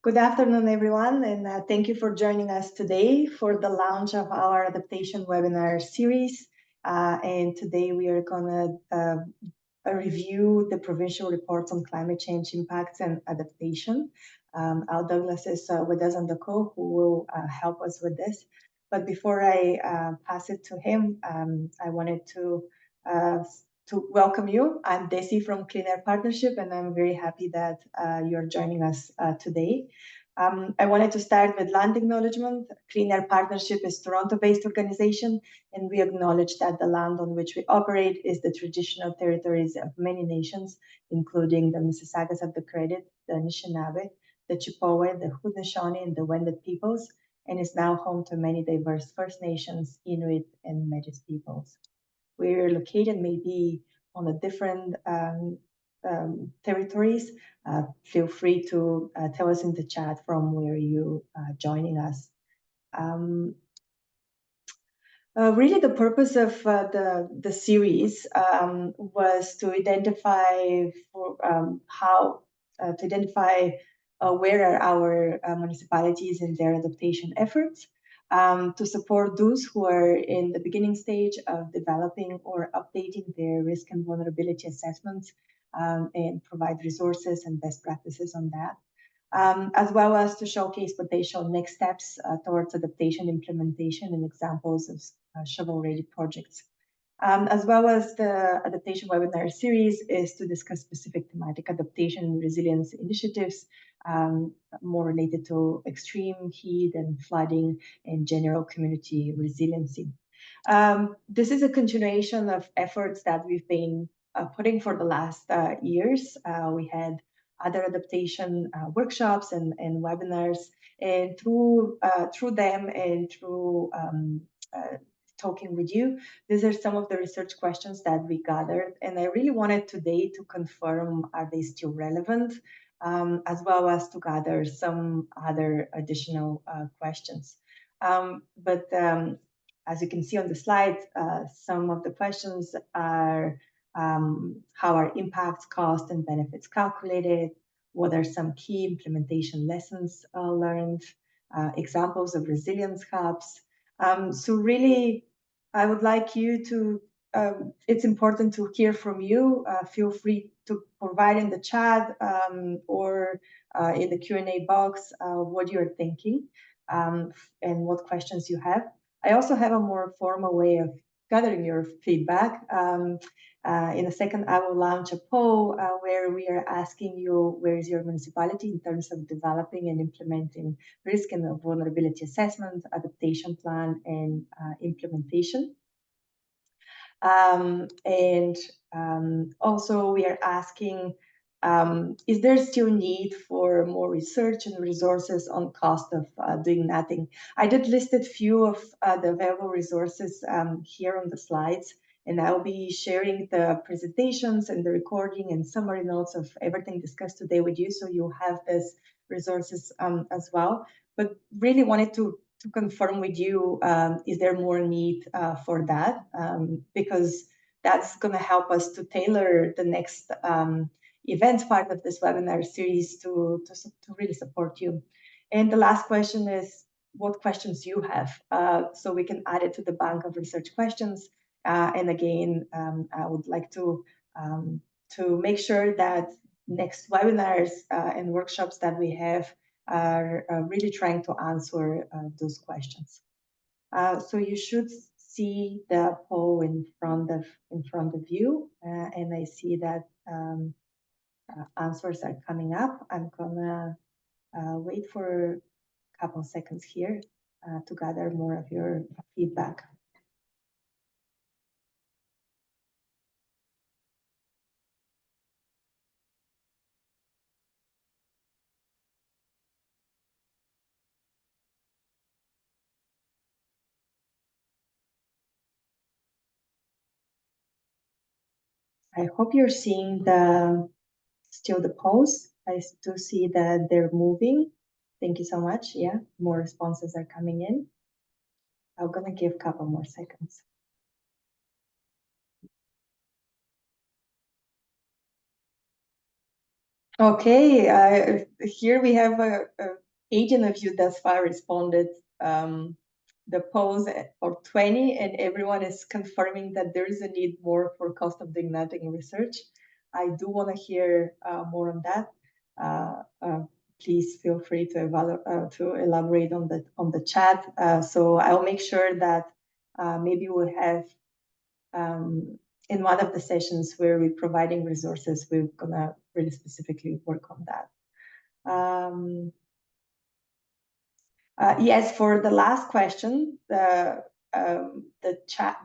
Good afternoon, everyone, and thank you for joining us today for the launch of our adaptation webinar series. And today we are going to review the provincial reports on climate change impacts and adaptation. Al Douglas is with us on the call, who will help us with this. But before I pass it to him, I wanted to welcome you. I'm Desi from Clean Air Partnership, and I'm very happy that you're joining us today. I wanted to start with land acknowledgement. Clean Air Partnership is a Toronto-based organization, and we acknowledge that the land on which we operate is the traditional territories of many nations, including the Mississaugas of the Credit, the Anishinaabe, the Chippewa, the Haudenosaunee, and the Wendat peoples, and is now home to many diverse First Nations, Inuit, and Métis peoples. We're located maybe on a different territories. Feel free to tell us in the chat from where you are joining us. Really, the purpose of the series was to identify where are our municipalities in their adaptation efforts, to support those who are in the beginning stage of developing or updating their risk and vulnerability assessments, and provide resources and best practices on that. As well as to showcase potential next steps towards adaptation implementation and examples of shovel-ready projects. As well as the adaptation webinar series is to discuss specific thematic adaptation and resilience initiatives, more related to extreme heat and flooding and general community resiliency. This is a continuation of efforts that we've been putting for the last years. We had other adaptation workshops and webinars, and through them and through talking with you, these are some of the research questions that we gathered, and I really wanted today to confirm, are they still relevant, as well as to gather some other additional questions. As you can see on the slide, some of the questions are how are impacts, cost, and benefits calculated? What are some key implementation lessons learned? Examples of resilience hubs. So really, I would like you to, it's important to hear from you. Feel free to provide in the chat or in the Q&A box what you're thinking and what questions you have. I also have a more formal way of gathering your feedback. In a second, I will launch a poll where we are asking you, where is your municipality in terms of developing and implementing risk and vulnerability assessment, adaptation plan, and implementation. Also, we are asking, is there still need for more research and resources on cost of doing nothing? I did list a few of the available resources here on the slides, and I'll be sharing the presentations and the recording and summary notes of everything discussed today with you, so you have these resources as well. But really wanted to confirm with you, is there more need for that? Because that's going to help us to tailor the next event part of this webinar series to really support you. And the last question is what questions you have, so we can add it to the bank of research questions. And again, I would like to make sure that next webinars and workshops that we have are really trying to answer those questions. So you should see the poll in front of you, and I see that answers are coming up. I'm gonna wait for a couple seconds here to gather more of your feedback. I hope you're seeing still the polls. I do see that they're moving. Thank you so much. Yeah, more responses are coming in. I'm gonna give a couple more seconds. Okay, here we have 18 of you thus far responded the polls or 20, and everyone is confirming that there is a need more for cost of doing nothing research. I do want to hear more on that. Please feel free to elaborate on the chat. So I'll make sure that maybe we'll have in one of the sessions where we're providing resources, we're gonna really specifically work on that. Yes, for the last question, the chat,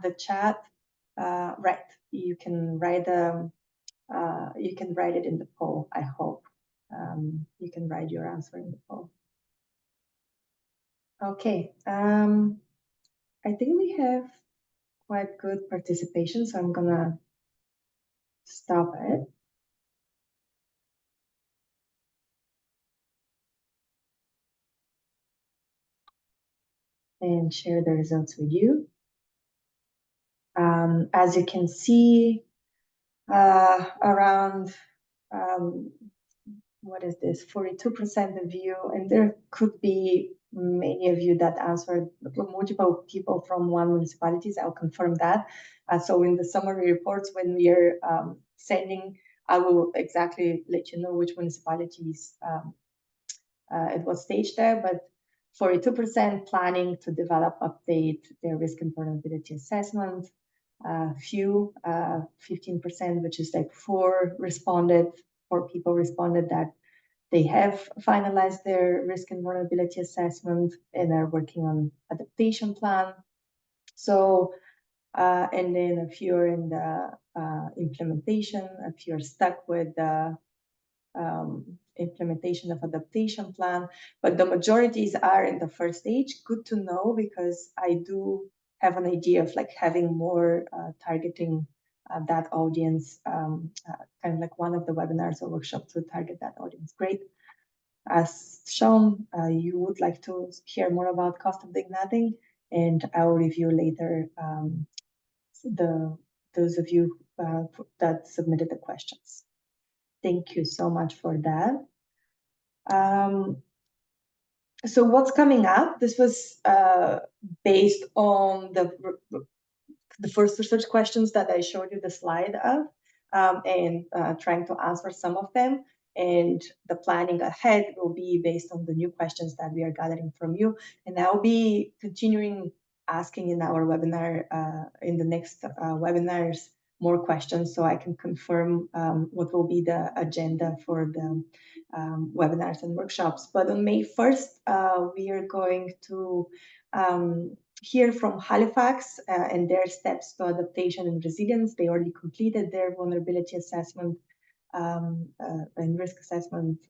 right? You can write it in the poll. I hope you can write your answer in the poll. Okay. I think we have quite good participation, so I'm gonna stop it and share the results with you. As you can see, around what is this, 42% of you, and there could be many of you that answered, multiple people from one municipalities, I'll confirm that. So in the summary reports, when we are sending, I will exactly let you know which municipalities it was staged there, but 42% planning to develop, update their risk and vulnerability assessment. Few, 15%, which is like four people responded that they have finalized their risk and vulnerability assessment and are working on adaptation plan. So, and then a few are in the implementation, a few are stuck with the implementation of adaptation plan, but the majorities are in the first stage. Good to know, because I do have an idea of like having more targeting that audience, kind of like one of the webinars or workshops to target that audience. Great. As shown, you would like to hear more about cost of doing nothing, and I will review later those of you that submitted the questions. Thank you so much for that. So what's coming up? This was based on the first research questions that I showed you the slide of, and trying to answer some of them. And the planning ahead will be based on the new questions that we are gathering from you. And I'll be continuing asking in our webinar, in the next webinars, more questions, so I can confirm what will be the agenda for the webinars and workshops. But on May 1st, we are going to hear from Halifax and their steps to adaptation and resilience. They already completed their vulnerability assessment and risk assessment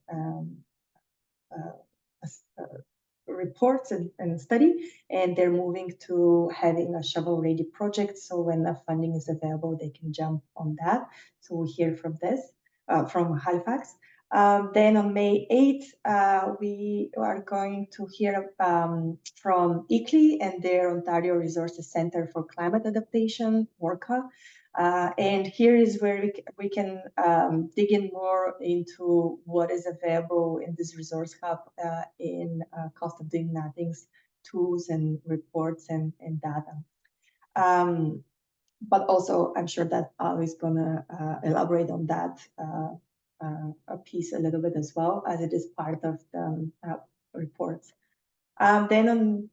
reports and study, and they're moving to having a shovel-ready project. So when the funding is available, they can jump on that. So we'll hear from from Halifax. Then on May 8th, we are going to hear from ICLEI and their Ontario Resources Centre for Climate Adaptation, ORCA. And here is where we can dig in more into what is available in this resource hub in cost of doing nothing's tools and reports and data. But also, I'm sure that Al is going to elaborate on that a piece a little bit as well, as it is part of the reports. Then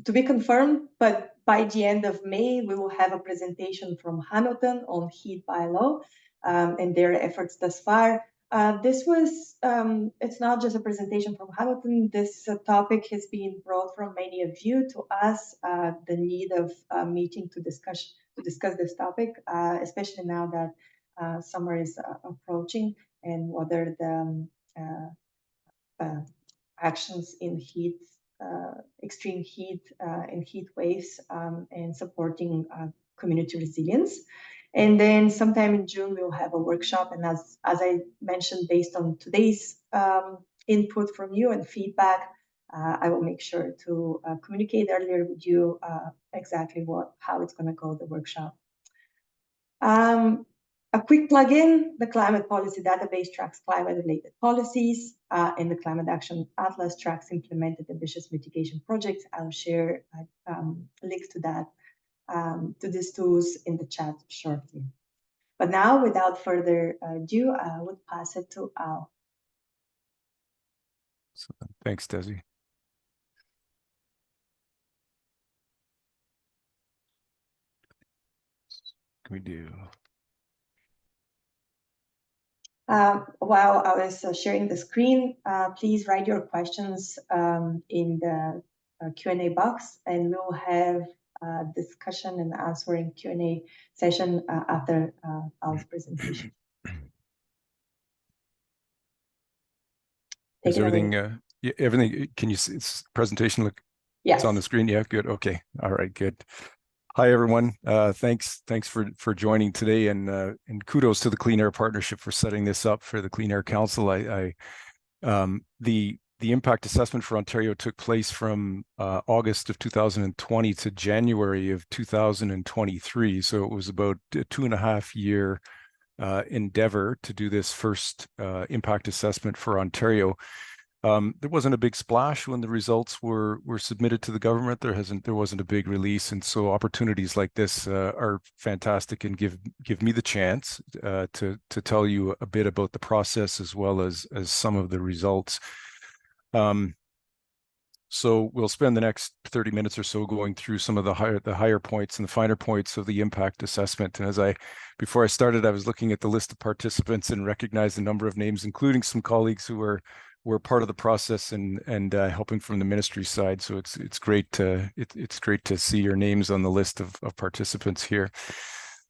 to be confirmed, but by the end of May, we will have a presentation from Hamilton on heat bylaw and their efforts thus far. It's not just a presentation from Hamilton. This topic has been brought from many of you to us, the need of meeting to discuss this topic, especially now that summer is approaching, and whether the actions in heat, extreme heat and heat waves, and supporting community resilience. And then sometime in June, we'll have a workshop. And as I mentioned, based on today's input from you and feedback, I will make sure to communicate earlier with you exactly how it's going to go, the workshop. A quick plug-in, the Climate Policy Database tracks climate-related policies, and the Climate Action Atlas tracks implemented ambitious mitigation projects. I'll share links to that, to these tools in the chat shortly. But now, without further ado, I would pass it to Al. So, thanks, Desi. Can we do? While I was sharing the screen, please write your questions in the Q&A box, and we'll have a discussion and answering Q&A session after Al's presentation. Is everything, everything, can you see its presentation look? Yes. It's on the screen? Yeah, good. Okay. All right, good. Hi, everyone. Thanks for joining today, and kudos to the Clean Air Partnership for setting this up for the Clean Air Council. The impact assessment for Ontario took place from August of 2020 to January of 2023. So it was about a 2.5-year endeavor to do this first impact assessment for Ontario. There wasn't a big splash when the results were submitted to the government. There wasn't a big release, and so opportunities like this are fantastic and give me the chance to tell you a bit about the process as well as some of the results. So we'll spend the next 30 minutes or so going through some of the higher points and the finer points of the impact assessment. And before I started, I was looking at the list of participants and recognized a number of names, including some colleagues who were part of the process and helping from the ministry side. So it's great to see your names on the list of participants here.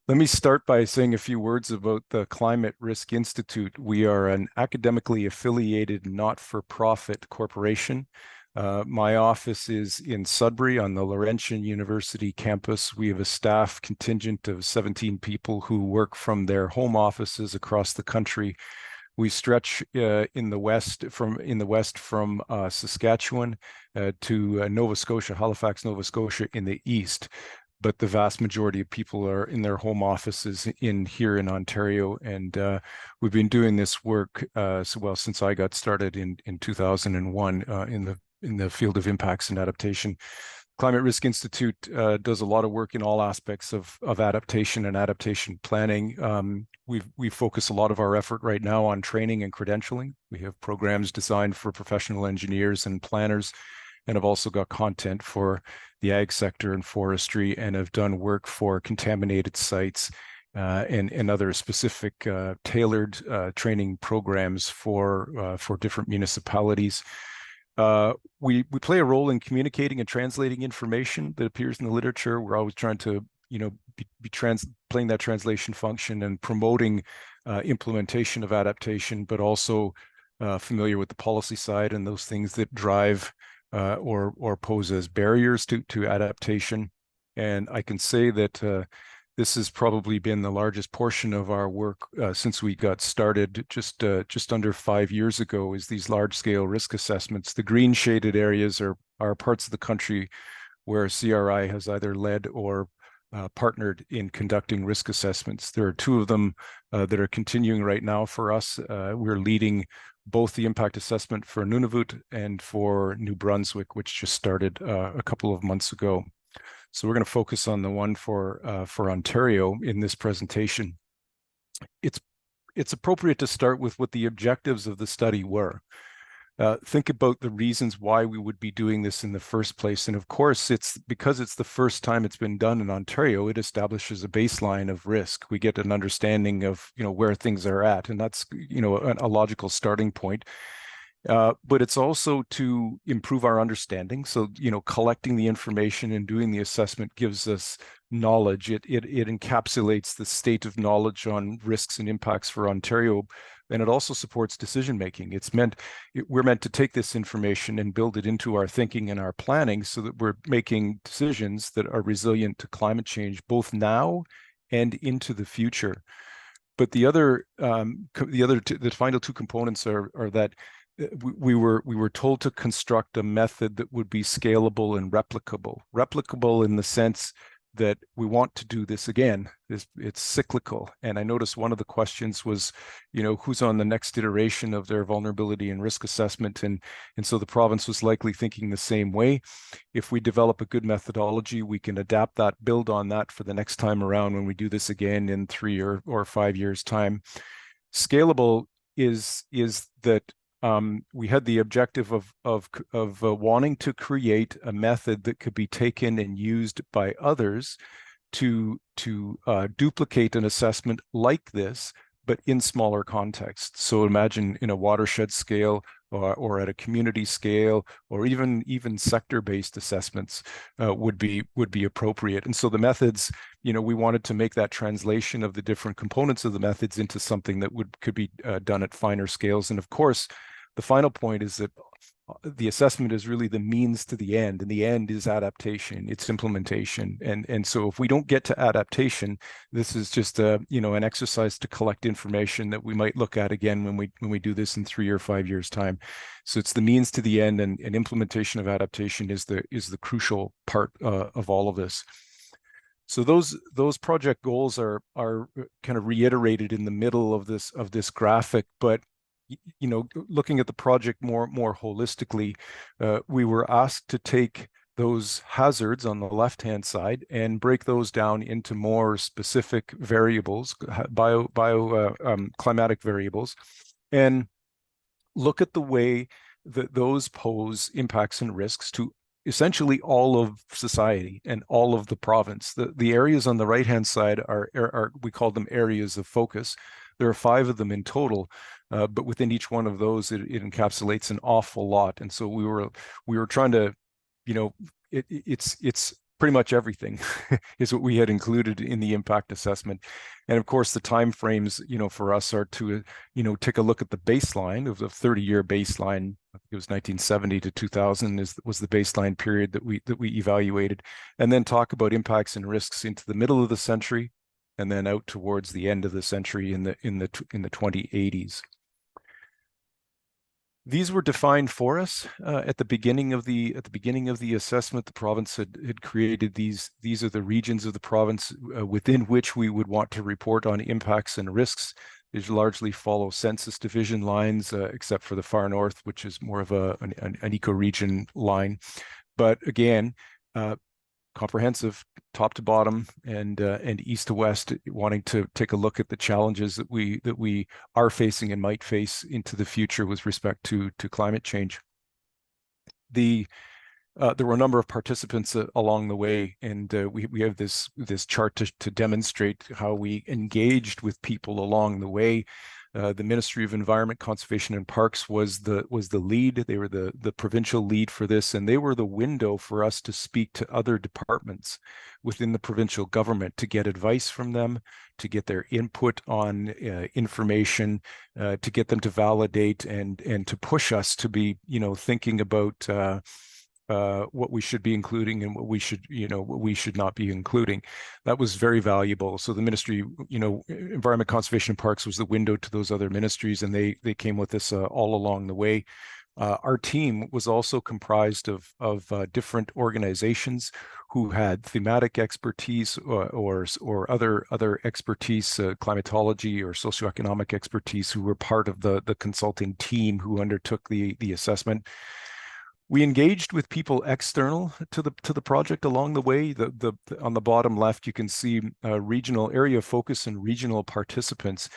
Let me start by saying a few words about the Climate Risk Institute. We are an academically affiliated, not-for-profit corporation. My office is in Sudbury on the Laurentian University campus. We have a staff contingent of 17 people who work from their home offices across the country. We stretch in the west from Saskatchewan to Nova Scotia, Halifax, Nova Scotia in the east. But the vast majority of people are in their home offices here in Ontario, and we've been doing this work since I got started in 2001 in the field of impacts and adaptation. Climate Risk Institute does a lot of work in all aspects of adaptation and adaptation planning. We focus a lot of our effort right now on training and credentialing. We have programs designed for professional engineers and planners, and have also got content for the ag sector and forestry, and have done work for contaminated sites and other specific tailored training programs for different municipalities. We play a role in communicating and translating information that appears in the literature. We're always trying to, be playing that translation function and promoting implementation of adaptation, but also familiar with the policy side and those things that drive or pose as barriers to adaptation. And I can say that this has probably been the largest portion of our work since we got started just under 5 years ago, is these large-scale risk assessments. The green shaded areas are parts of the country where CRI has either led or partnered in conducting risk assessments. There are 2 of them that are continuing right now for us. We're leading both the impact assessment for Nunavut and for New Brunswick, which just started a couple of months ago. So we're going to focus on the one for Ontario in this presentation. It's appropriate to start with what the objectives of the study were. Think about the reasons why we would be doing this in the first place. And of course, because it's the first time it's been done in Ontario, it establishes a baseline of risk. We get an understanding of, where things are at, and that's, a logical starting point. But it's also to improve our understanding. So, collecting the information and doing the assessment gives us knowledge. It encapsulates the state of knowledge on risks and impacts for Ontario, and it also supports decision making. We're meant to take this information and build it into our thinking and our planning so that we're making decisions that are resilient to climate change, both now and into the future. But the final 2 components are that we were told to construct a method that would be scalable and replicable. Replicable in the sense that we want to do this again. It's cyclical. And I noticed one of the questions was, who's on the next iteration of their vulnerability and risk assessment? And so the province was likely thinking the same way. If we develop a good methodology, we can adapt that, build on that for the next time around when we do this again in 3 or 5 years' time. Scalable is that we had the objective of wanting to create a method that could be taken and used by others to duplicate an assessment like this, but in smaller contexts. So imagine in a watershed scale, or at a community scale, or even sector-based assessments would be appropriate. And so the methods, we wanted to make that translation of the different components of the methods into something that could be done at finer scales. And of course, the final point is that the assessment is really the means to the end, and the end is adaptation, it's implementation. And so if we don't get to adaptation, this is just an exercise to collect information that we might look at again when we do this in 3 or 5 years time. So it's the means to the end, and implementation of adaptation is the crucial part of all of this. So those project goals are kind of reiterated in the middle of this graphic, but looking at the project more holistically, we were asked to take those hazards on the left-hand side and break those down into more specific variables, climatic variables, and look at the way that those pose impacts and risks to essentially all of society and all of the province. The areas on the right-hand side are we call them areas of focus. There are 5 of them in total, but within each one of those, it encapsulates an awful lot. And so we were trying to, it's pretty much everything is what we had included in the impact assessment. And of course, the timeframes, for us are to, take a look at the baseline of the 30-year baseline. It was 1970 to 2000 was the baseline period that we evaluated, and then talk about impacts and risks into the middle of the century, and then out towards the end of the century in the 2080s. These were defined for us at the beginning of the assessment. The province had created these. These are the regions of the province within which we would want to report on impacts and risks. These largely follow census division lines, except for the far north, which is more of an ecoregion line. But again, comprehensive, top to bottom and east to west, wanting to take a look at the challenges that we are facing and might face into the future with respect to climate change. There were a number of participants along the way, and we have this chart to demonstrate how we engaged with people along the way. The Ministry of Environment, Conservation and Parks was the lead. They were the provincial lead for this, and they were the window for us to speak to other departments within the provincial government, to get advice from them, to get their input on information, to get them to validate and to push us to be, thinking about what we should be including and what we should not be including. That was very valuable. So the ministry, Environment, Conservation and Parks was the window to those other ministries, and they came with us all along the way. Our team was also comprised of different organizations who had thematic expertise or other expertise, climatology or socioeconomic expertise, who were part of the consulting team who undertook the assessment. We engaged with people external to the project along the way. On the bottom left, you can see regional area of focus and regional participants.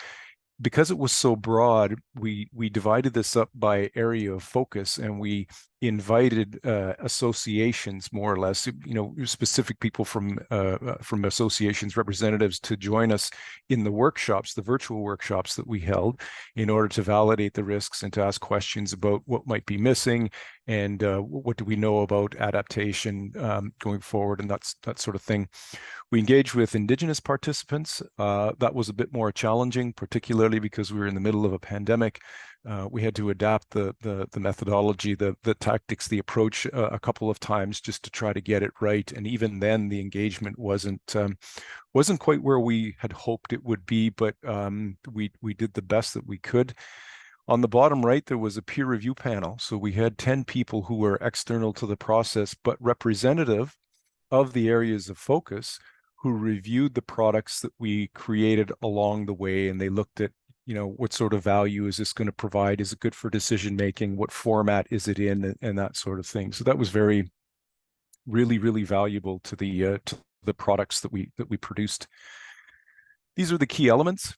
Because it was so broad, we divided this up by area of focus, and we invited associations, more or less, specific people from associations, representatives, to join us in the workshops, the virtual workshops that we held, in order to validate the risks and to ask questions about what might be missing and what do we know about adaptation going forward, and that sort of thing. We engaged with Indigenous participants. That was a bit more challenging, particularly because we were in the middle of a pandemic. We had to adapt the methodology, the tactics, the approach a couple of times just to try to get it right. And even then, the engagement wasn't quite where we had hoped it would be, but we did the best that we could. On the bottom right, there was a peer review panel. So we had 10 people who were external to the process, but representative of the areas of focus who reviewed the products that we created along the way, and they looked at, what sort of value is this going to provide? Is it good for decision making? What format is it in, and that sort of thing. So that was really valuable to the products that we produced. These are the key elements.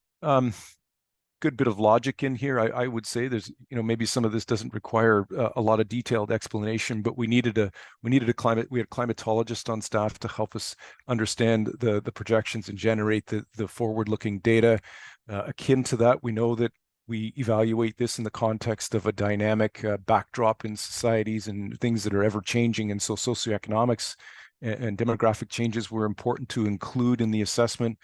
Good bit of logic in here. I would say there's, maybe some of this doesn't require a lot of detailed explanation, but we had a climatologist on staff to help us understand the projections and generate the forward-looking data. Akin to that, we know that we evaluate this in the context of a dynamic backdrop in societies and things that are ever changing, and so socioeconomics and demographic changes were important to include in the assessment.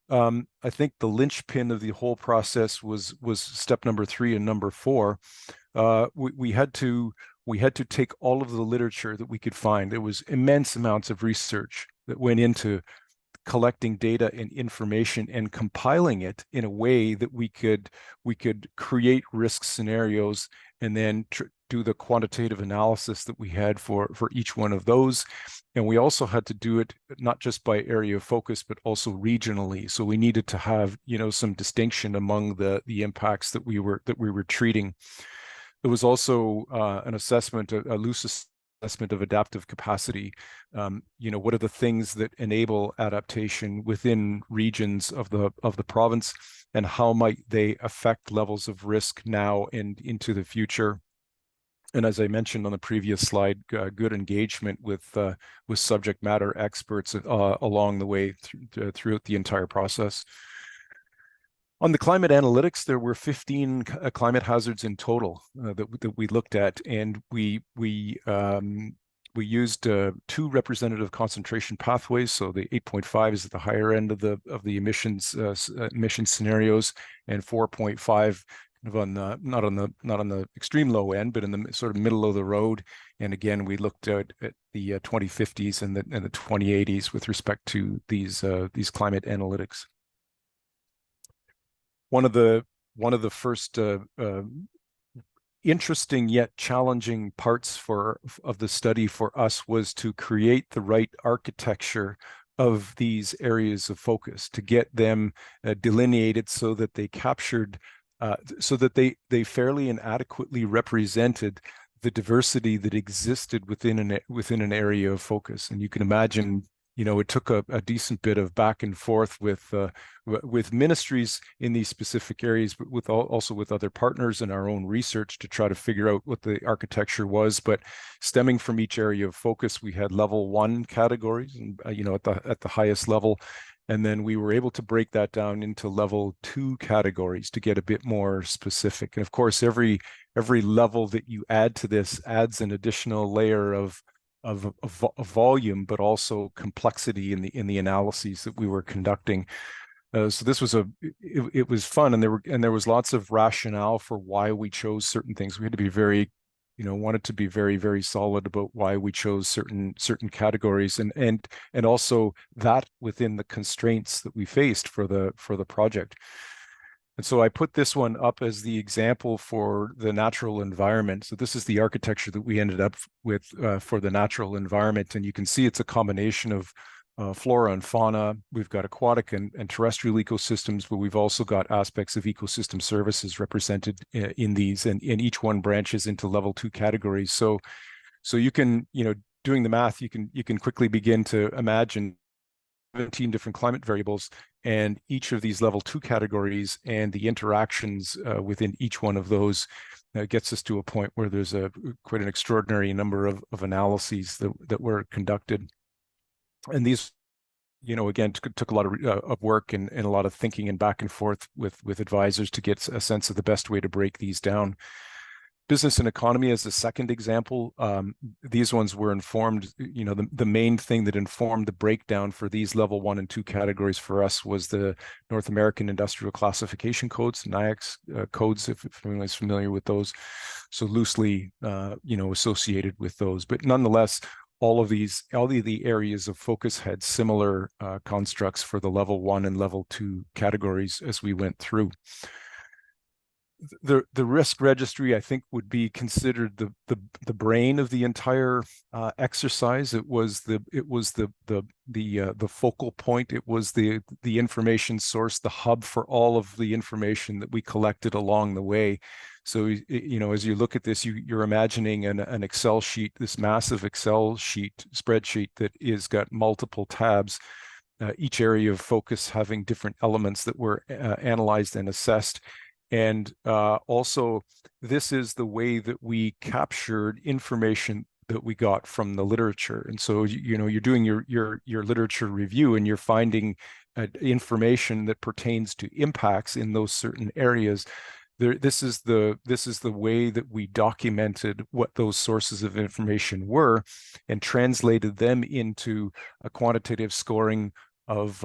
I think the linchpin of the whole process was step number 3 and number 4. We had to take all of the literature that we could find. There was immense amounts of research that went into collecting data and information and compiling it in a way that we could create risk scenarios and then do the quantitative analysis that we had for each one of those. And we also had to do it not just by area of focus, but also regionally. So we needed to have, some distinction among the impacts that we were treating. There was also an assessment, a loose assessment of adaptive capacity. What are the things that enable adaptation within regions of the province, and how might they affect levels of risk now and into the future? And as I mentioned on the previous slide, good engagement with subject matter experts along the way throughout the entire process. On the climate analytics, there were 15 climate hazards in total that we looked at, and we used 2 representative concentration pathways. So the 8.5 is at the higher end of the emissions scenarios, and 4.5 on the not on the extreme low end, but in the sort of middle of the road. And again, we looked at the 2050s and the 2080s with respect to these climate analytics. One of the first interesting yet challenging parts of the study for us was to create the right architecture of these areas of focus, to get them delineated so that they captured, so that they fairly and adequately represented the diversity that existed within an area of focus. And you can imagine, it took a decent bit of back and forth with ministries in these specific areas, but also with other partners in our own research to try to figure out what the architecture was. But stemming from each area of focus, we had level 1 categories, and at the highest level, and then we were able to break that down into level 2 categories to get a bit more specific. And of course, every level that you add to this adds an additional layer of volume, but also complexity in the analyses that we were conducting. So this was it was fun, and there was lots of rationale for why we chose certain things. We had to be very, wanted to be very solid about why we chose certain categories, and also that within the constraints that we faced for the project. And so I put this one up as the example for the natural environment. So this is the architecture that we ended up with for the natural environment. And you can see it's a combination of flora and fauna. We've got aquatic and terrestrial ecosystems, but we've also got aspects of ecosystem services represented in these, and each one branches into level 2 categories. So you can, doing the math, you can quickly begin to imagine 17 different climate variables, and each of these level 2 categories and the interactions within each one of those gets us to a point where there's quite an extraordinary number of analyses that were conducted. And these, again, took a lot of work and a lot of thinking and back and forth with advisors to get a sense of the best way to break these down. Business and economy as the second example. These ones were informed, the main thing that informed the breakdown for these level 1 and 2 categories for us was the North American Industrial Classification Codes, NAICS codes, if anyone's familiar with those. So loosely, associated with those. But nonetheless, all of the areas of focus had similar constructs for the level 1 and level 2 categories as we went through. the risk registry, I think, would be considered the brain of the entire exercise. It was the focal point. It was the information source, the hub for all of the information that we collected along the way. So, you know, as you look at this, you're imagining an Excel sheet, this massive Excel sheet, spreadsheet that is got multiple tabs, each area of focus having different elements that were analyzed and assessed. And also, this is the way that we captured information that we got from the literature. And so, you know, you're doing your literature review, and you're finding information that pertains to impacts in those certain areas. This is the way that we documented what those sources of information were, and translated them into a quantitative scoring of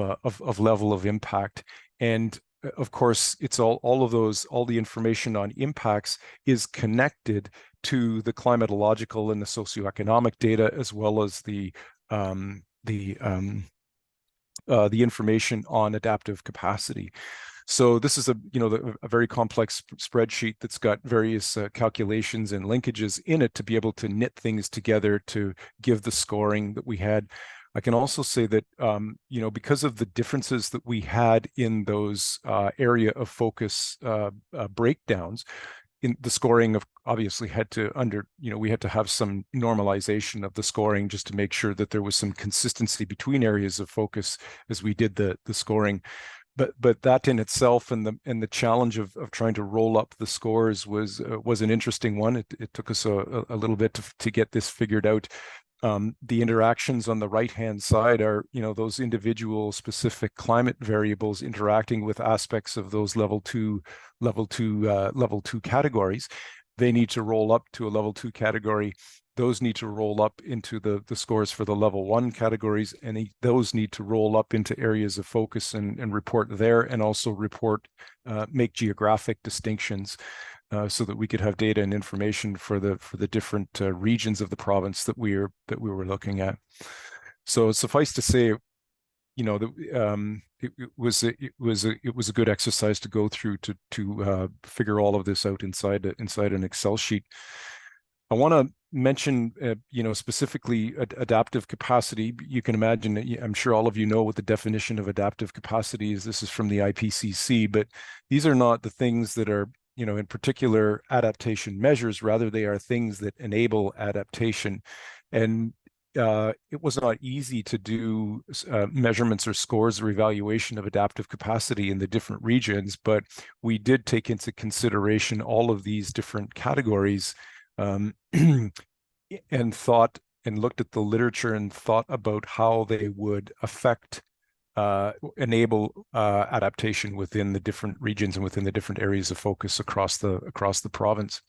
level of impact. And of course, it's all the information on impacts is connected to the climatological and the socioeconomic data, as well as the information on adaptive capacity. So this is a very complex spreadsheet that's got various calculations and linkages in it to be able to knit things together to give the scoring that we had. I can also say that, because of the differences that we had in those area of focus breakdowns, in the scoring of obviously we had to have some normalization of the scoring just to make sure that there was some consistency between areas of focus as we did the scoring. But that in itself, and the challenge of trying to roll up the scores was an interesting one. It took us a little bit to get this figured out. The interactions on the right-hand side are, those individual specific climate variables interacting with aspects of those level two categories. They need to roll up to a level 2 category. Those need to roll up into the scores for the level 1 categories, and those need to roll up into areas of focus and report there, and also make geographic distinctions. So that we could have data and information for the different regions of the province that we were looking at. So suffice to say, it was a good exercise to go through to figure all of this out inside an Excel sheet. I want to mention, specifically adaptive capacity. You can imagine, I'm sure all of you know what the definition of adaptive capacity is. This is from the IPCC, but these are not the things that are, in particular adaptation measures. Rather, they are things that enable adaptation. And it was not easy to do measurements or scores or evaluation of adaptive capacity in the different regions, but we did take into consideration all of these different categories, and looked at the literature and thought about how they would enable adaptation within the different regions and within the different areas of focus across the province.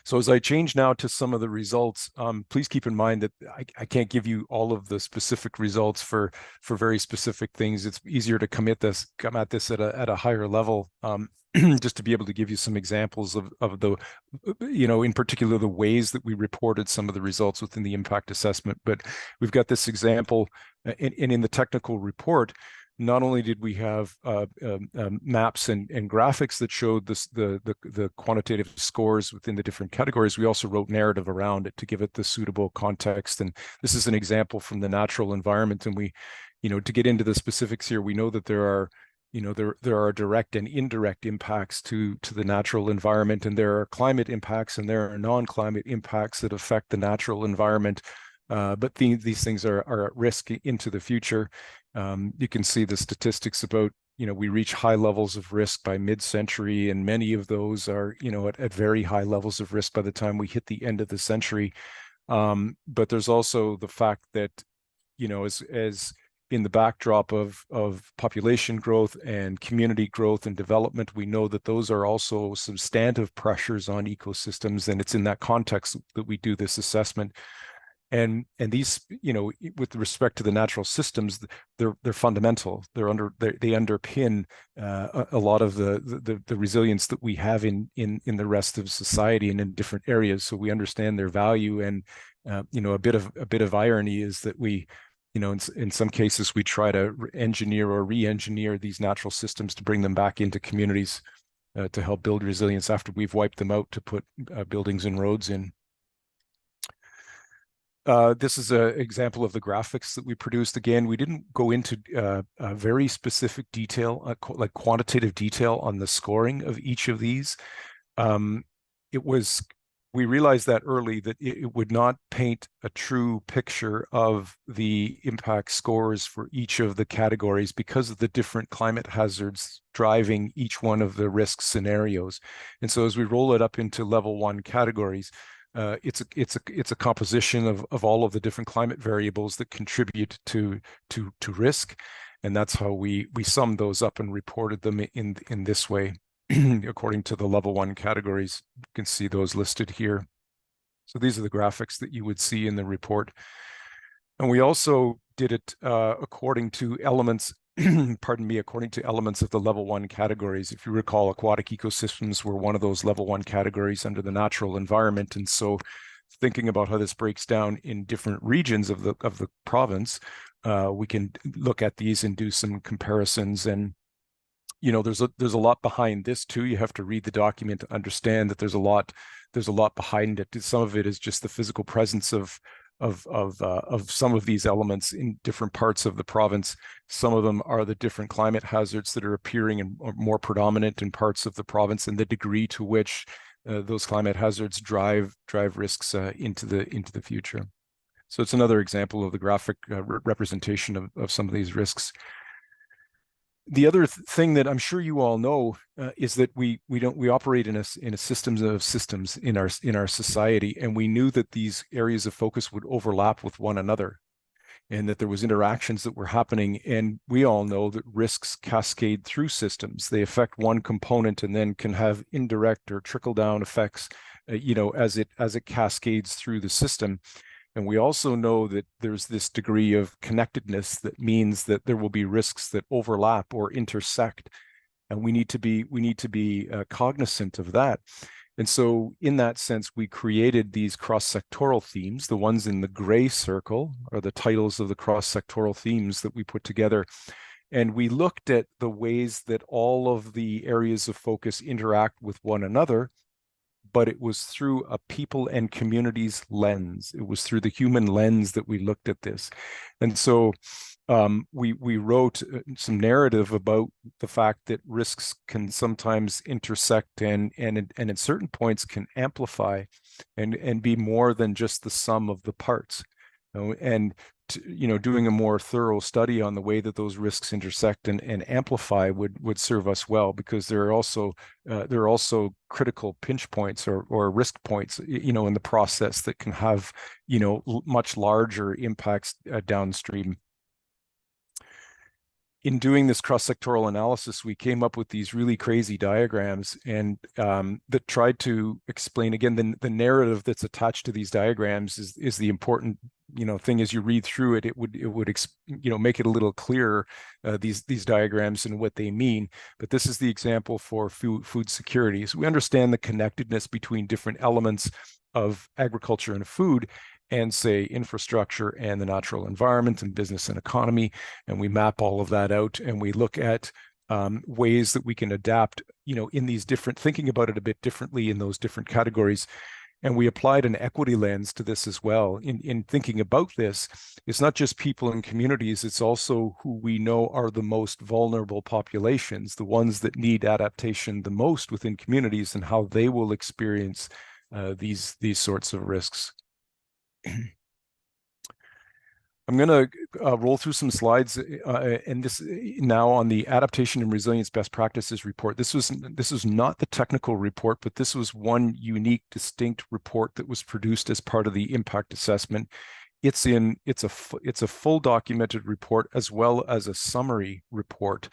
So as I change now to some of the results, please keep in mind that I can't give you all of the specific results for very specific things. It's easier to come at this at a higher level, just to be able to give you some examples of the, in particular, the ways that we reported some of the results within the impact assessment. But we've got this example, and in the technical report, not only did we have maps and graphics that showed the quantitative scores within the different categories, we also wrote narrative around it to give it the suitable context. And this is an example from the natural environment. And we, to get into the specifics here, we know that there are direct and indirect impacts to the natural environment, and there are climate impacts and there are non-climate impacts that affect the natural environment. But these things are at risk into the future. You can see the statistics about, we reach high levels of risk by mid-century, and many of those are, at very high levels of risk by the time we hit the end of the century. But there's also the fact that, as in the backdrop of population growth and community growth and development, we know that those are also substantive pressures on ecosystems, and it's in that context that we do this assessment. And these, with respect to the natural systems, they're fundamental. They underpin a lot of the resilience that we have in the rest of society and in different areas. So we understand their value. And a bit of irony is that we, in some cases, we try to engineer or re-engineer these natural systems to bring them back into communities. to help build resilience after we've wiped them out to put buildings and roads in. This is an example of the graphics that we produced. Again, we didn't go into very specific detail, like quantitative detail on the scoring of each of these. We realized that early that it would not paint a true picture of the impact scores for each of the categories because of the different climate hazards driving each one of the risk scenarios. And so as we roll it up into level 1 categories, it's a composition of all of the different climate variables that contribute to risk, and that's how we summed those up and reported them in this way. According to the level 1 categories. You can see those listed here. So these are the graphics that you would see in the report. And we also did it according to elements, pardon me, according to elements of the level 1 categories. If you recall, aquatic ecosystems were one of those level 1 categories under the natural environment. And so thinking about how this breaks down in different regions of the province, we can look at these and do some comparisons. And there's a lot behind this too. You have to read the document to understand that there's a lot behind it. Some of it is just the physical presence of some of these elements in different parts of the province. Some of them are the different climate hazards that are appearing and are more predominant in parts of the province, and the degree to which those climate hazards drive risks into the future. So it's another example of the graphic representation of some of these risks. The other thing that I'm sure you all know is that we operate in a systems of systems in our society, and we knew that these areas of focus would overlap with one another, and that there was interactions that were happening. And we all know that risks cascade through systems. They affect one component and then can have indirect or trickle down effects, as it cascades through the system. And we also know that there's this degree of connectedness that means that there will be risks that overlap or intersect, and we need to be cognizant of that. And so in that sense, we created these cross-sectoral themes. The ones in the gray circle are the titles of the cross-sectoral themes that we put together. And we looked at the ways that all of the areas of focus interact with one another, but it was through a people and communities lens. It was through the human lens that we looked at this. And so we wrote some narrative about the fact that risks can sometimes intersect and at certain points can amplify and be more than just the sum of the parts. And doing a more thorough study on the way that those risks intersect and amplify would serve us well, because there are also critical pinch points or risk points, in the process that can have, much larger impacts downstream. In doing this cross-sectoral analysis, we came up with these really crazy diagrams and that tried to explain, again, the narrative that's attached to these diagrams is the important thing. As you read through it, it would make it a little clearer, these diagrams and what they mean. But this is the example for food security. So we understand the connectedness between different elements of agriculture and food, and say infrastructure and the natural environment and business and economy. And we map all of that out, and we look at ways that we can adapt, in these different, thinking about it a bit differently in those different categories. And we applied an equity lens to this as well. In thinking about this, it's not just people and communities, it's also who we know are the most vulnerable populations, the ones that need adaptation the most within communities, and how they will experience these sorts of risks. I'm going to roll through some slides, and this now on the Adaptation and Resilience Best Practices report. This was not the technical report, but this was one unique, distinct report that was produced as part of the impact assessment. It's a full documented report as well as a summary report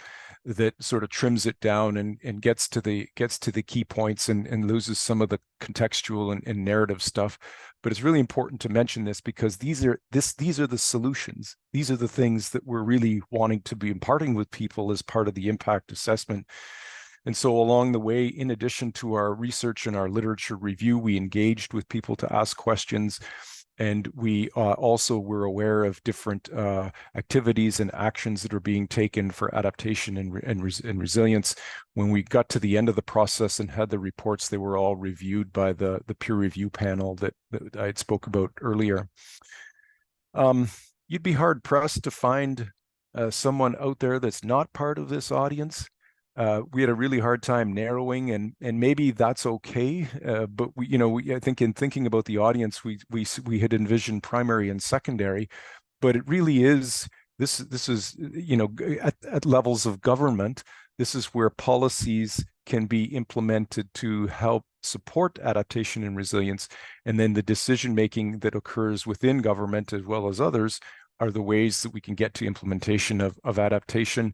that sort of trims it down and gets to the key points and loses some of the contextual and narrative stuff. But it's really important to mention this, because these are the solutions. These are the things that we're really wanting to be imparting with people as part of the impact assessment. And so along the way, in addition to our research and our literature review, we engaged with people to ask questions. And we also were aware of different activities and actions that are being taken for adaptation and resilience. When we got to the end of the process and had the reports, they were all reviewed by the peer review panel that I had spoke about earlier. You'd be hard pressed to find someone out there that's not part of this audience. We had a really hard time narrowing, and maybe that's okay. But I think in thinking about the audience, we had envisioned primary and secondary, but it really is this is at levels of government. This is where policies can be implemented to help support adaptation and resilience, and then the decision making that occurs within government as well as others are the ways that we can get to implementation of adaptation.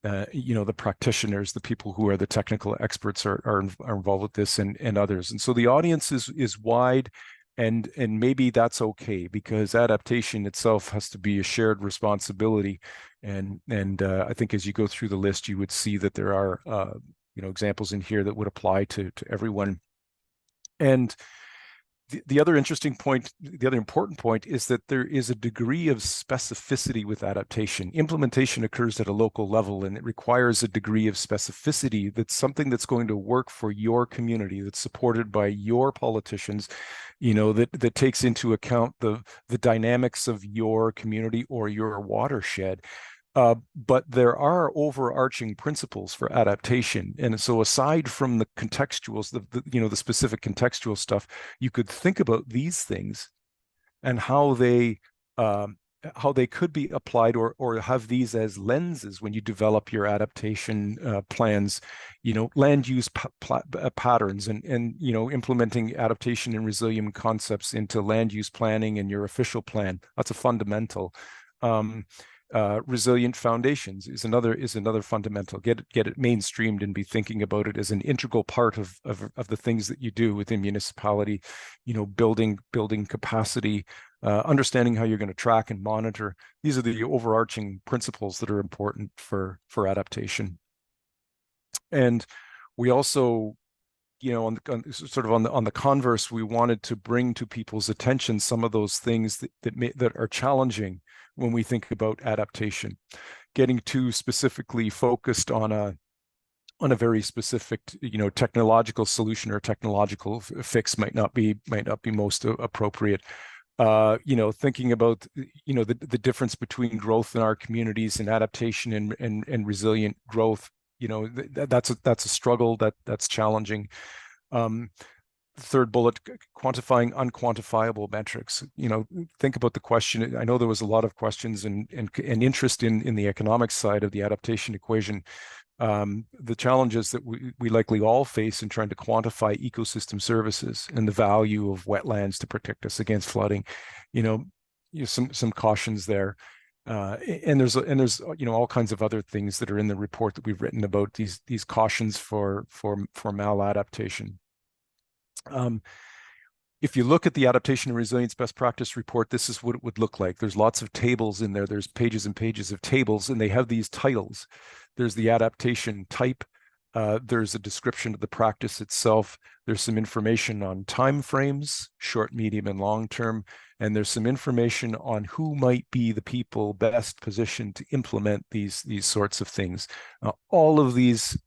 The practitioners, the people who are the technical experts are involved with this, and others. And so the audience is wide, and maybe that's okay, because adaptation itself has to be a shared responsibility. And I think as you go through the list, you would see that there are examples in here that would apply to everyone. And the other interesting point, the other important point, is that there is a degree of specificity with adaptation. Implementation occurs at a local level, and it requires a degree of specificity that's something that's going to work for your community, that's supported by your politicians, that takes into account the dynamics of your community or your watershed. But there are overarching principles for adaptation. And so aside from the contextuals, the specific contextual stuff, you could think about these things and how they could be applied, or have these as lenses when you develop your adaptation plans, land use patterns, and implementing adaptation and resilient concepts into land use planning and your official plan. That's a fundamental. Resilient foundations is another fundamental. Get it mainstreamed and be thinking about it as an integral part of the things that you do within municipality. Building capacity, understanding how you're going to track and monitor. These are the overarching principles that are important for adaptation. And we also, on the converse, we wanted to bring to people's attention some of those things that are challenging when we think about adaptation. Getting too specifically focused on a very specific, technological solution or technological fix might not be most appropriate. Thinking about the difference between growth in our communities and adaptation and resilient growth. That's a struggle that's challenging. Third bullet, quantifying unquantifiable metrics. Think about the question. I know there was a lot of questions and interest in the economic side of the adaptation equation. The challenges that we likely all face in trying to quantify ecosystem services and the value of wetlands to protect us against flooding. Some cautions there. And there's all kinds of other things that are in the report that we've written about these cautions for maladaptation. If you look at the Adaptation and Resilience Best Practice Report, this is what it would look like. There's lots of tables in there. There's pages and pages of tables, and they have these titles. There's the adaptation type. There's a description of the practice itself. There's some information on timeframes, short, medium, and long term. And there's some information on who might be the people best positioned to implement these sorts of things. All of these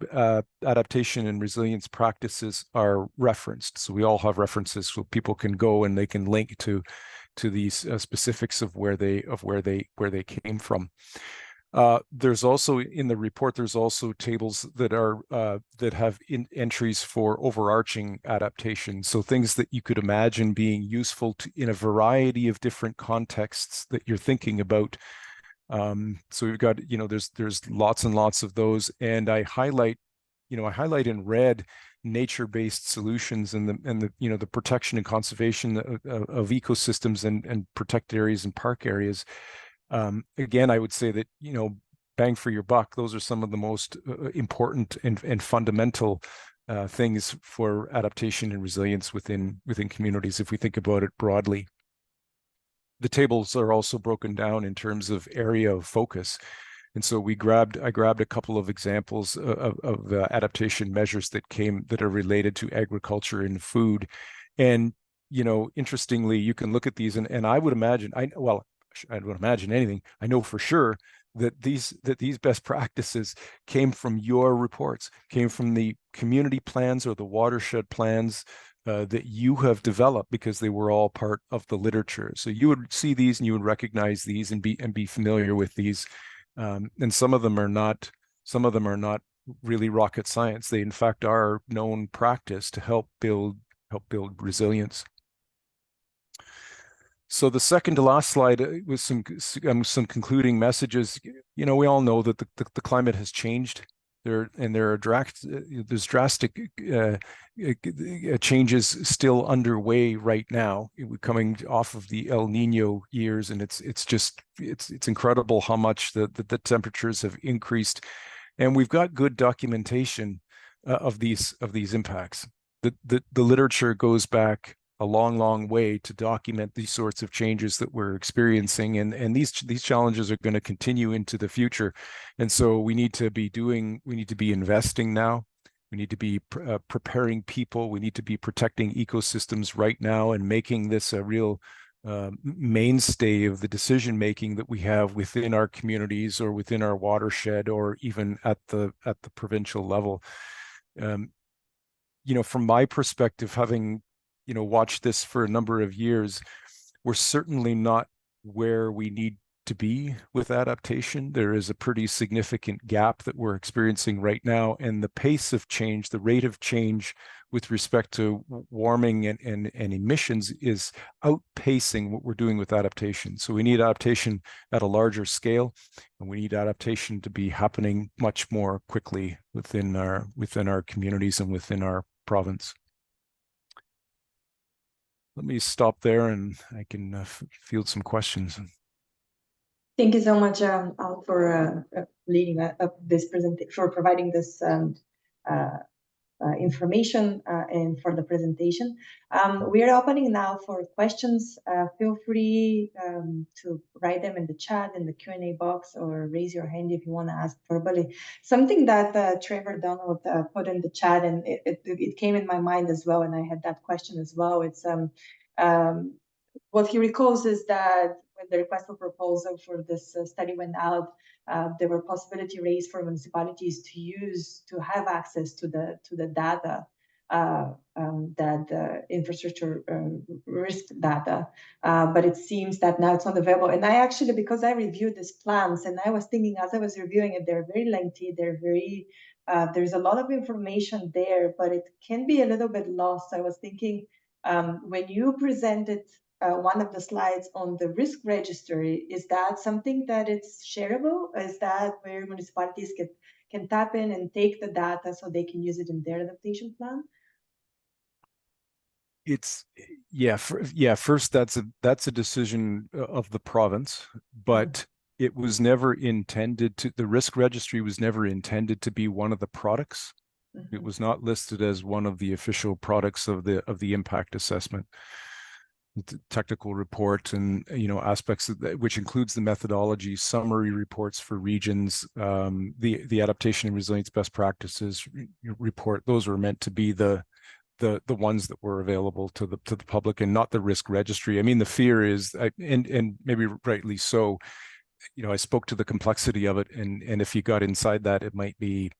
adaptation and resilience practices are referenced. So we all have references, so people can go and they can link to these specifics of where they came from. There's also in the report, there's also tables that have entries for overarching adaptation. So things that you could imagine being useful in a variety of different contexts that you're thinking about. So we've got, there's lots and lots of those. And I highlight in red nature-based solutions and the protection and conservation of ecosystems and protected areas and park areas. Again, I would say that, bang for your buck, those are some of the most important and fundamental things for adaptation and resilience within communities, if we think about it broadly. The tables are also broken down in terms of area of focus. And so I grabbed a couple of examples of adaptation measures that are related to agriculture and food. And interestingly, you can look at these and I would imagine, I would imagine anything. I know for sure that these best practices came from your reports, came from the community plans or the watershed plans that you have developed, because they were all part of the literature. So you would see these and you would recognize these and be familiar with these. And some of them are not really rocket science. They in fact are known practice to help build resilience. So the second to last slide was some concluding messages. We all know that the climate has changed. There's drastic changes still underway right now. We're coming off of the El Nino years, and it's incredible how much the temperatures have increased, and we've got good documentation of these impacts. The literature goes back a long way to document these sorts of changes that we're experiencing, and these challenges are going to continue into the future. And so we need to be investing now. We need to be preparing people. We need to be protecting ecosystems right now and making this a real mainstay of the decision making that we have within our communities or within our watershed or even at the provincial level. From my perspective, having watched this for a number of years, we're certainly not where we need to be with adaptation. There is a pretty significant gap that we're experiencing right now, and the pace of change, the rate of change with respect to warming and emissions is outpacing what we're doing with adaptation. So we need adaptation at a larger scale, and we need adaptation to be happening much more quickly within our communities and within our province. Let me stop there and I can field some questions. Thank you so much, Al, for leading up this presentation, for providing this information and for the presentation. We are opening now for questions. Feel free to write them in the chat, in the Q&A box, or raise your hand if you want to ask verbally. Something that Trevor Donald put in the chat, and it came in my mind as well, and I had that question as well. It's what he recalls is that when the request for proposal for this study went out, there were possibility raised for municipalities to have access to the data, that the infrastructure risk data, but it seems that now it's not available. And I actually, because I reviewed these plans, and I was thinking as I was reviewing it, they're very lengthy, there's a lot of information there, but it can be a little bit lost. I was thinking, when you presented one of the slides on the risk registry, is that something that it's shareable? Is that where municipalities can tap in and take the data so they can use it in their adaptation plan? First, that's a decision of the province, but it was never intended to, the risk registry was never intended to be one of the products. It was not listed as one of the official products of the impact assessment. The technical report and aspects of that, which includes the methodology, summary reports for regions, the adaptation and resilience best practices report. Those were meant to be the ones that were available to the public, and not the risk registry. I mean, the fear is, and maybe rightly so, I spoke to the complexity of it, and if you got inside that, it might be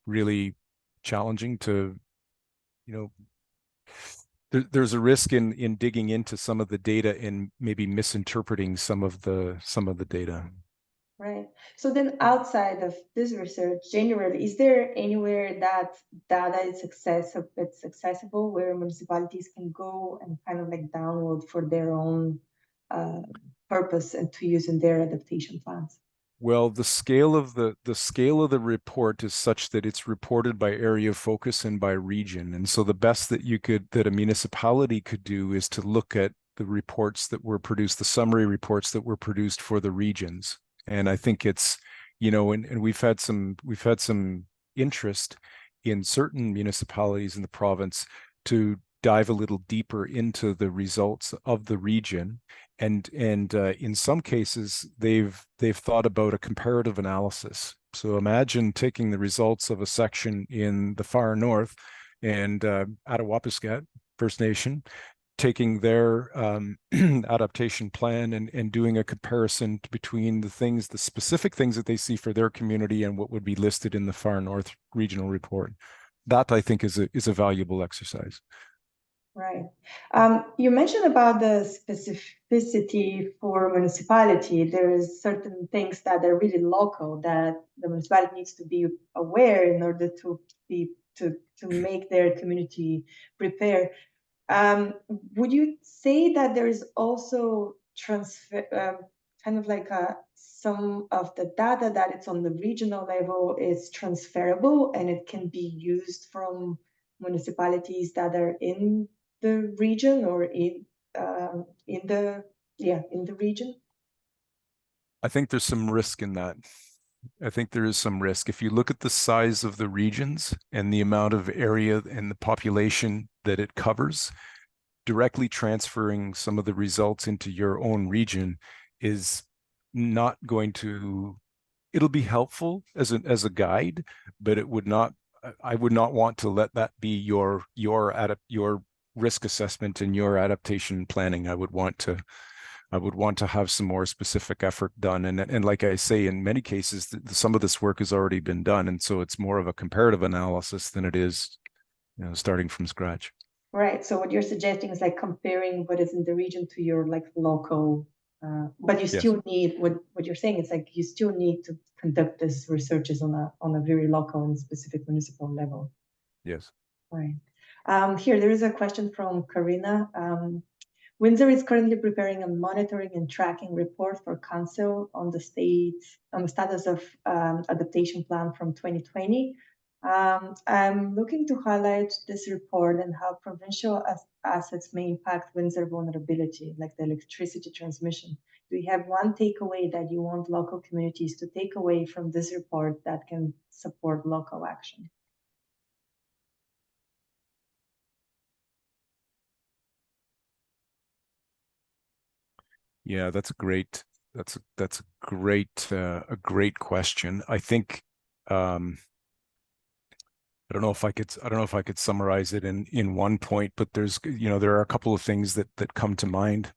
really challenging to, there's a risk in digging into some of the data and maybe misinterpreting some of the data. Right. So then, outside of this research, generally, is there anywhere that data is accessible where municipalities can go and kind of like download for their own purpose and to use in their adaptation plans? Well, the scale of the report is such that it's reported by area of focus and by region. And so the best that a municipality could do is to look at the reports that were produced, the summary reports that were produced for the regions. And I think it's, and we've had some interest in certain municipalities in the province to dive a little deeper into the results of the region. And in some cases, they've thought about a comparative analysis. So imagine taking the results of a section in the far north and Attawapiskat First Nation, taking their adaptation plan and doing a comparison between the specific things that they see for their community and what would be listed in the Far North Regional Report. That, I think, is a valuable exercise. Right. You mentioned about the specificity for municipality. There is certain things that are really local that the municipality needs to be aware in order to make their community prepare. Would you say that there is also transfer, kind of like some of the data that it's on the regional level is transferable and it can be used from municipalities that are in the region or in the region? I think there's some risk in that. I think there is some risk. If you look at the size of the regions and the amount of area and the population that it covers, directly transferring some of the results into your own region is not going to, it'll be helpful as a guide, but I would not want to let that be your risk assessment and your adaptation planning. I would want to have some more specific effort done. And like I say, in many cases, some of this work has already been done. And so it's more of a comparative analysis than it is, starting from scratch. Right. So what you're suggesting is like comparing what is in the region to your like local, but you still Yes. need what you're saying is like you still need to conduct this researches on a very local and specific municipal level. Yes. Right. Here there is a question from Karina. Windsor is currently preparing a monitoring and tracking report for council on the status of adaptation plan from 2020. I'm looking to highlight this report and how provincial assets may impact Windsor vulnerability, like the electricity transmission. Do you have one takeaway that you want local communities to take away from this report that can support local action? Yeah, that's a great a great question. I think I don't know if I could summarize it in one point, but there are a couple of things that come to mind.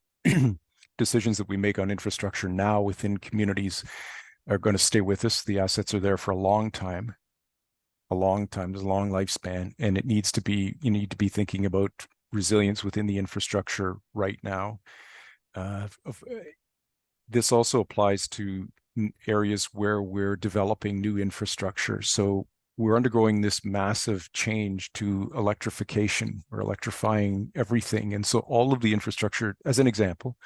Decisions that we make on infrastructure now within communities are going to stay with us. The assets are there for a long time. There's a long lifespan, and you need to be thinking about resilience within the infrastructure right now. This also applies to areas where we're developing new infrastructure. So we're undergoing this massive change to electrification. We're electrifying everything. And so all of the infrastructure, as an example,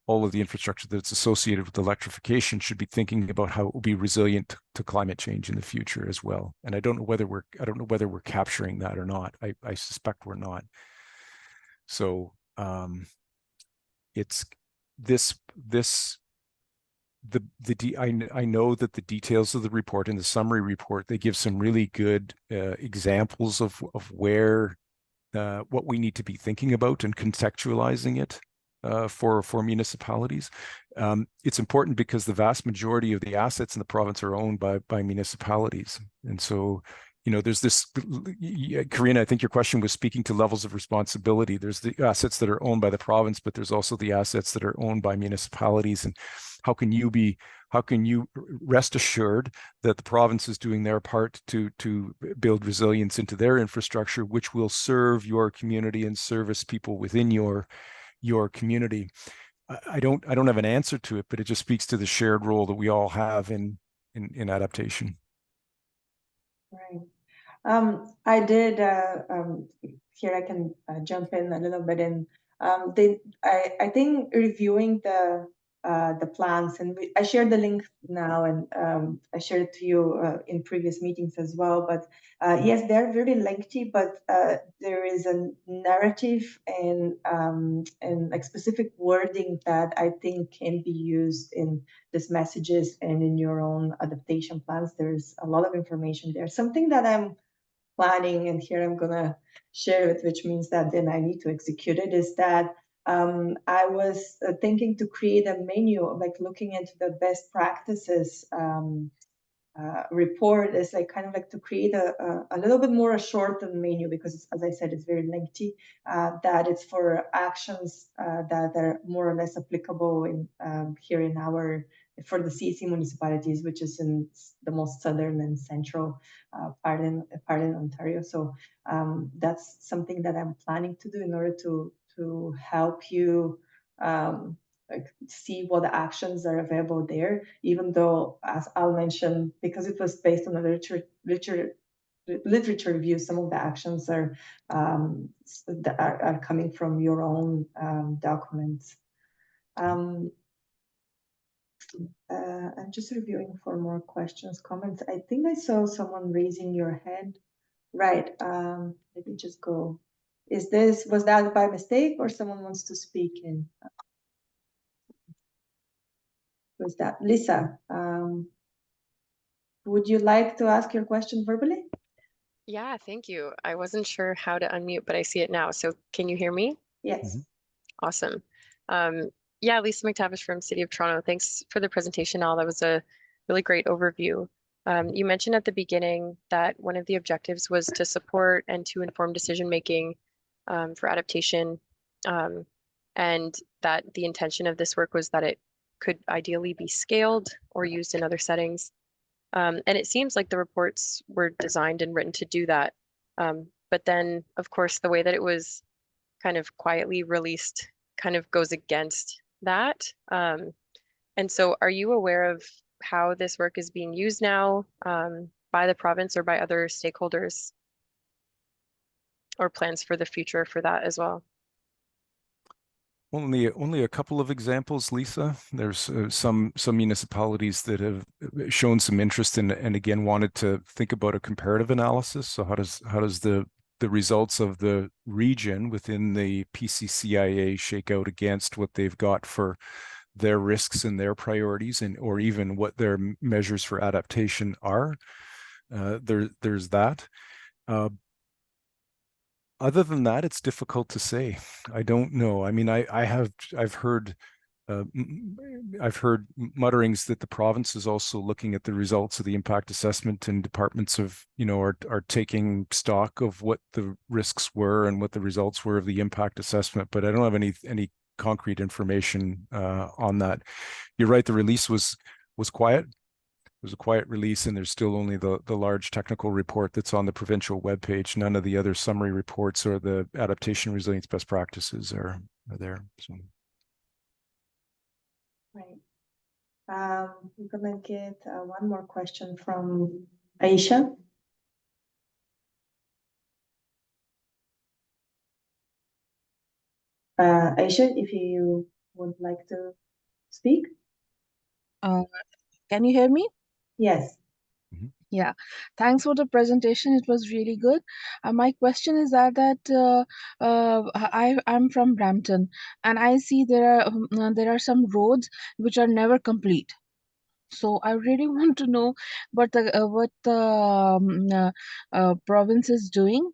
all of the infrastructure that's associated with electrification should be thinking about how it will be resilient to climate change in the future as well. And I don't know whether we're capturing that or not. I suspect we're not. So it's this I know that the details of the report in the summary report, they give some really good examples of where what we need to be thinking about and contextualizing it for municipalities. It's important because the vast majority of the assets in the province are owned by municipalities, and so there's this, Karina, I think your question was speaking to levels of responsibility. There's the assets that are owned by the province, but there's also the assets that are owned by municipalities. And how can you rest assured that the province is doing their part to build resilience into their infrastructure, which will serve your community and service people within your community? I don't have an answer to it, but it just speaks to the shared role that we all have in adaptation. Right. I did, here I can jump in a little bit, and I think reviewing the plans, and I shared the link now, and I shared it to you in previous meetings as well, but yes, they're very lengthy, but there is a narrative and like specific wording that I think can be used in these messages and in your own adaptation plans. There's a lot of information there. Something that I'm planning, and here I'm gonna share it, which means that then I need to execute it, is that I was thinking to create a menu, like looking into the best practices report is like kind of like to create a little bit more a shortened menu, because it's, as I said, it's very lengthy, that it's for actions that are more or less applicable in here in our, for the CEC municipalities, which is in the most southern and central part in Ontario. So that's something that I'm planning to do in order to help you like see what actions are available there, even though, as I'll mention, because it was based on a literature review, some of the actions are coming from your own documents. I'm just reviewing for more questions, comments. I think I saw someone raising your hand. Right. Let me just go. Was that by mistake, or someone wants to speak in? Was that Lisa? Would you like to ask your question verbally? Yeah, thank you. I wasn't sure how to unmute, but I see it now. So can you hear me? Yes. Awesome. Yeah, Lisa McTavish from City of Toronto. Thanks for the presentation, Al. That was a really great overview. You mentioned at the beginning that one of the objectives was to support and to inform decision making for adaptation, and that the intention of this work was that it could ideally be scaled or used in other settings. And it seems like the reports were designed and written to do that. But then, of course, the way that it was kind of quietly released kind of goes against that. And so are you aware of how this work is being used now by the province or by other stakeholders, or plans for the future for that as well? Only a couple of examples, Lisa. There's some municipalities that have shown some interest in, and again wanted to think about a comparative analysis. So how does the results of the region within the PCCIA shake out against what they've got for their risks and their priorities, and or even what their measures for adaptation are? There's that. Other than that, it's difficult to say. I don't know. I mean, I've heard mutterings that the province is also looking at the results of the impact assessment, and departments of, are taking stock of what the risks were and what the results were of the impact assessment. But I don't have any concrete information on that. You're right. The release was quiet. It was a quiet release, and there's still only the large technical report that's on the provincial webpage. None of the other summary reports or the adaptation resilience best practices are there. So. Right. We're gonna get one more question from Aisha. Aisha, if you would like to speak. Can you hear me? Yes. Yeah, thanks for the presentation. It was really good. My question is I'm from Brampton, and I see there are some roads which are never complete. So I really want to know what the province is doing,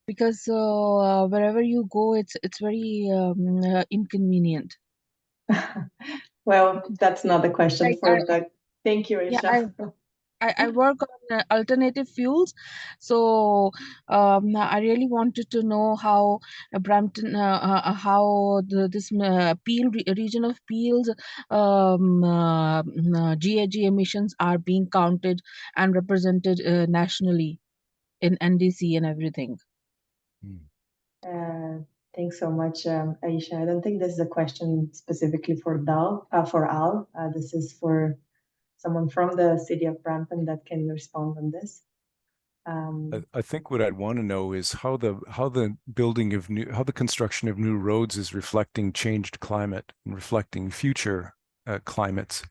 because wherever you go, it's very inconvenient. Well, that's not the question Like for the. Thank you, yeah, Aisha. I work on alternative fuels, so I really wanted to know how Brampton, how this Peel region of Peel's GHG emissions are being counted and represented nationally in NDC and everything. Thanks so much, Aisha. I don't think this is a question specifically for Al. This is for someone from the city of Brampton that can respond on this. I think what I'd want to know is how the construction of new roads is reflecting changed climate and reflecting future climates.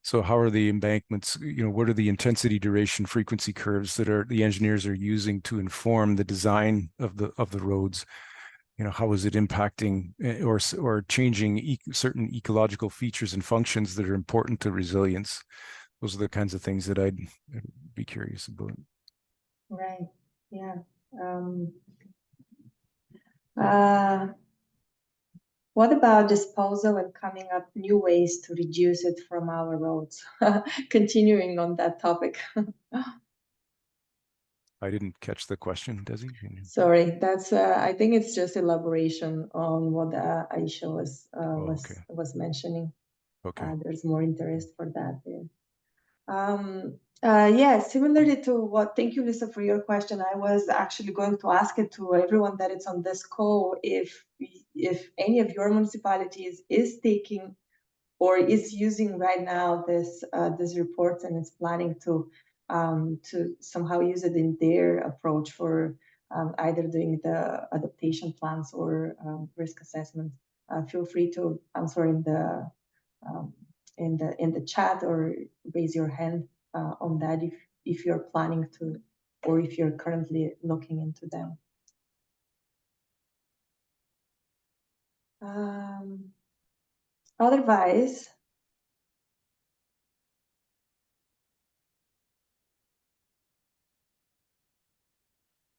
So how are the embankments, what are the intensity, duration, frequency curves that the engineers are using to inform the design of the roads? How is it impacting or changing certain ecological features and functions that are important to resilience? Those are the kinds of things that I'd be curious about. Right. Yeah. What about disposal and coming up new ways to reduce it from our roads? Continuing on that topic. I didn't catch the question, Desi. Sorry, that's I think it's just elaboration on what Aisha was mentioning. Okay. There's more interest for that there. Yeah, similarly to what, thank you, Lisa, for your question. I was actually going to ask it to everyone that is on this call, if any of your municipalities is taking or is using right now this report and is planning to somehow use it in their approach for either doing the adaptation plans or risk assessment. Feel free to answer um, in the chat or raise your hand on that if you're planning to, or if you're currently looking into them. Otherwise,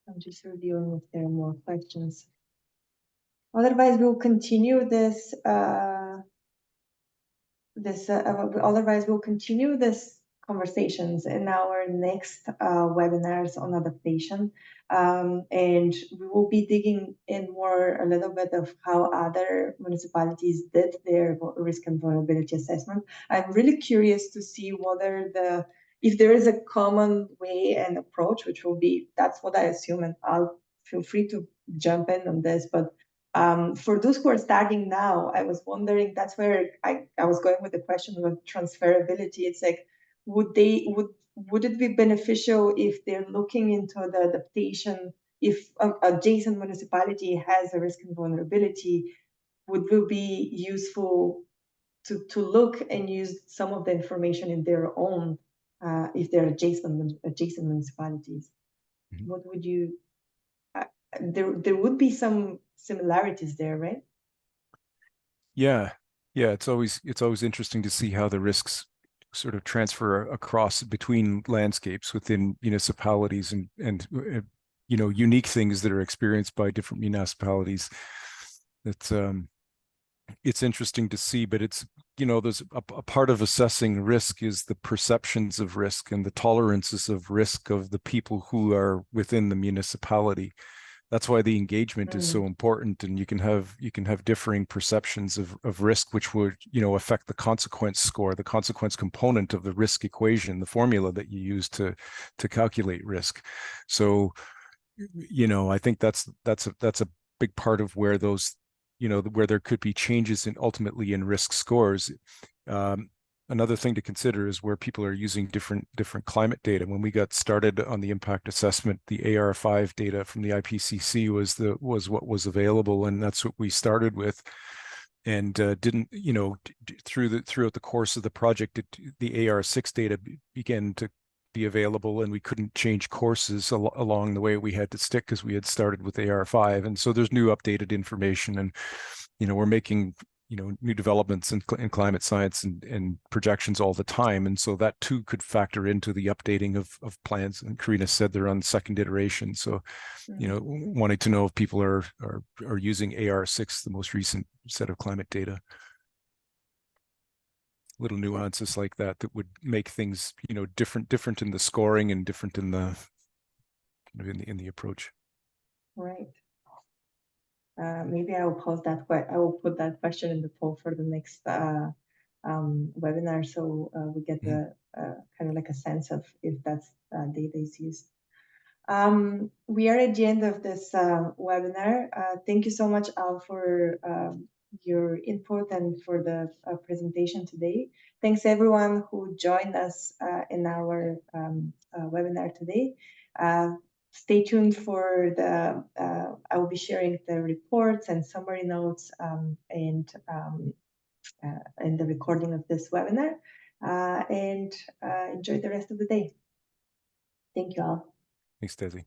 I'm just reviewing if there are more questions. Otherwise, we'll continue this. Otherwise, we'll continue this conversations in our next webinars on adaptation, and we will be digging in more a little bit of how other municipalities did their risk and vulnerability assessment. I'm really curious to see whether if there is a common way and approach, which will be, that's what I assume, and I'll feel free to jump in on this, but for those who are starting now, I was wondering, that's where I was going with the question of transferability. It's like, would it be beneficial if they're looking into the adaptation, if an adjacent municipality has a risk and vulnerability, would it be useful to look and use some of the information in their own, if they're adjacent municipalities? Mm-hmm. What would you, there would be some similarities there, right? Yeah, it's always interesting to see how the risks sort of transfer across between landscapes within municipalities and unique things that are experienced by different municipalities. It's interesting to see, but it's there's a part of assessing risk is the perceptions of risk and the tolerances of risk of the people who are within the municipality. That's why the engagement is so important, and you can have differing perceptions of risk, which would affect the consequence score, the consequence component of the risk equation, the formula that you use to calculate risk. So I think that's a big part of where those where there could be changes ultimately in risk scores. Another thing to consider is where people are using different climate data. When we got started on the impact assessment, the AR5 data from the IPCC was what was available, and that's what we started with. And didn't throughout the course of the project, the AR6 data began to be available, and we couldn't change courses along the way. We had to stick because we had started with AR5, and so there's new updated information, and we're making new developments in climate science and projections all the time. And so that too could factor into the updating of plans. And Karina said they're on second iteration. So, wanting to know if people are using AR6, the most recent set of climate data. Little nuances like that would make things, different in the scoring and different in the in the approach. Right. Maybe I will pose that. I will put that question in the poll for the next webinar, so we get the kind of like a sense of if that's data is used. We are at the end of this webinar. Thank you so much, Al, for your input and for the presentation today. Thanks everyone who joined us in our webinar today. Stay tuned for I will be sharing the reports and summary notes and the recording of this webinar. And enjoy the rest of the day. Thank you all. Thanks, Desi.